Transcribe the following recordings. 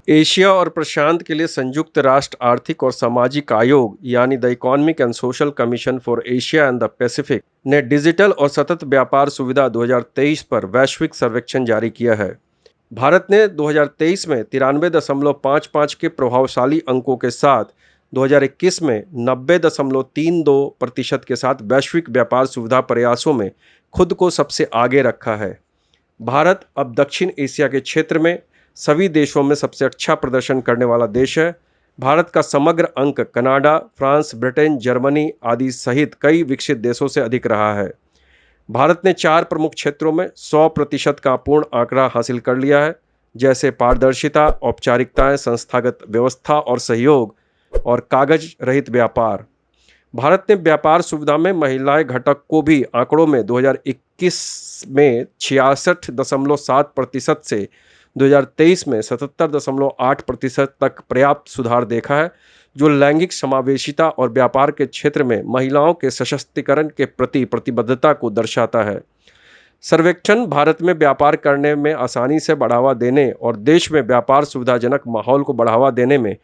Asia और प्रशांत के लिए संयुक्त राष्ट्र आर्थिक और सामाजिक आयोग यानी the economic and social commission for Asia and the Pacific ने डिजिटल और सतत व्यापार सुविधा 2023 पर वैश्विक सर्वेक्षण जारी किया है। भारत ने 2023 में 93.55 के प्रभावशाली अंकों के साथ 2021 में 90.32% के साथ वैश्विक व्यापार सुविधा प्रयासों में खुद को सबसे आगे रखा है। भारत अब दक्षिण एशिया के क्षेत्र में सभी देशों में सबसे अच्छा प्रदर्शन करने वाला देश है। भारत का समग्र अंक कनाडा, फ्रांस, ब्रिटेन, जर्मनी आदि सहित कई विकसित देशों से अधिक रहा है। भारत ने 4 प्रमुख क्षेत्रों में 100% का पूर्ण आंकड़ा हासिल कर लिया है, जैसे पारदर्शिता, औपचारिकताएं, संस्थागत व्यवस्था और सहयोग और कागज रहित व्यापार। भारत ने व्यापार सुविधा में महिलाएं घटक को भी आंकड़ों में 2021 में 66.7% से 2023 में 77.8% तक पर्याप्त सुधार देखा है, जो लैंगिक समावेशिता और व्यापार के क्षेत्र में महिलाओं के सशक्तिकरण के प्रति प्रतिबद्धता को दर्शाता है। सर्वेक्षण भारत में व्यापार करने में आसानी से बढ़ावा देने और देश में व्यापार सुविधाजनक माहौल को बढ़ावा देने में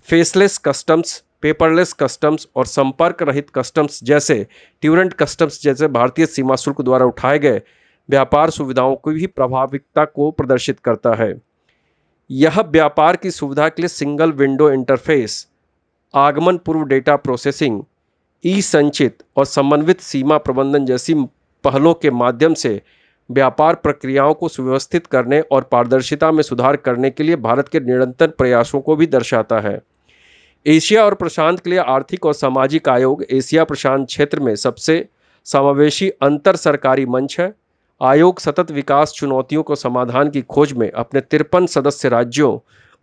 फेसलेस कस्टम्स, पेपरलेस कस्टम्स और संपर्क रहित कस्टम्स जैसे ट्यूरेंट कस्टम्स जैसे भारतीय सीमा शुल्क द्वारा उठाए गए व्यापार सुविधाओं की भी प्रभाविकता को प्रदर्शित करता है। यह व्यापार की सुविधा के लिए सिंगल विंडो इंटरफेस, आगमन पूर्व डेटा प्रोसेसिंग, ई संचित और समन्वित सीमा प्रबंधन जैसी पहलों के माध्यम से व्यापार प्रक्रियाओं को सुव्यवस्थित करने और पारदर्शिता में सुधार करने के लिए भारत के निरंतर प्रयासों को भी दर्शाता है। एशिया और प्रशांत के लिए आर्थिक और सामाजिक आयोग एशिया प्रशांत क्षेत्र में सबसे समावेशी अंतर सरकारी मंच है। आयोग सतत विकास चुनौतियों को समाधान की खोज में अपने 53 सदस्य राज्यों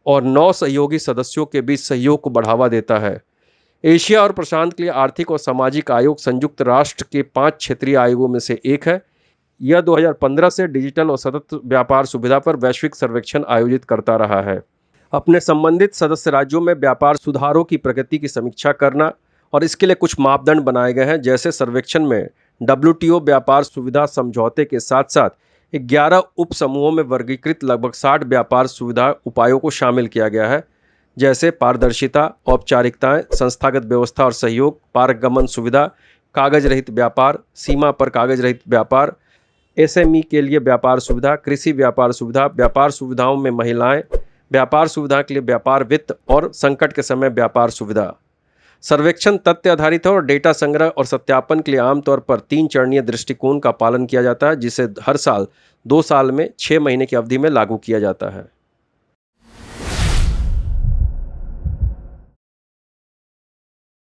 और 9 सहयोगी सदस्यों के बीच सहयोग को बढ़ावा देता है। एशिया और प्रशांत के लिए आर्थिक और सामाजिक आयोग संयुक्त राष्ट्र के 5 क्षेत्रीय आयोगों में से एक है। यह 2015 से डिजिटल और सतत व्यापार सुविधा पर वैश्विक सर्वेक्षण आयोजित करता रहा है। अपने संबंधित सदस्य राज्यों में व्यापार सुधारों की प्रगति की समीक्षा करना और इसके लिए कुछ मापदंड बनाए गए हैं, जैसे सर्वेक्षण में WTO व्यापार सुविधा समझौते के साथ साथ 11 उप समूहों में वर्गीकृत लगभग 60 व्यापार सुविधा उपायों को शामिल किया गया है, जैसे पारदर्शिता, औपचारिकताएं, संस्थागत व्यवस्था और सहयोग, पारगमन सुविधा, कागज रहित व्यापार, सीमा पर कागज रहित व्यापार, SME के लिए व्यापार सुविधा, कृषि व्यापार सुविधा, व्यापार सुविधाओं में महिलाएं, व्यापार सुविधा के लिए व्यापार वित्त और संकट के समय व्यापार सुविधा। सर्वेक्षण तथ्य आधारित है और डेटा संग्रह और सत्यापन के लिए आमतौर पर 3 चरणीय दृष्टिकोण का पालन किया जाता है, जिसे हर साल 2 साल में 6 महीने की अवधि में लागू किया जाता है।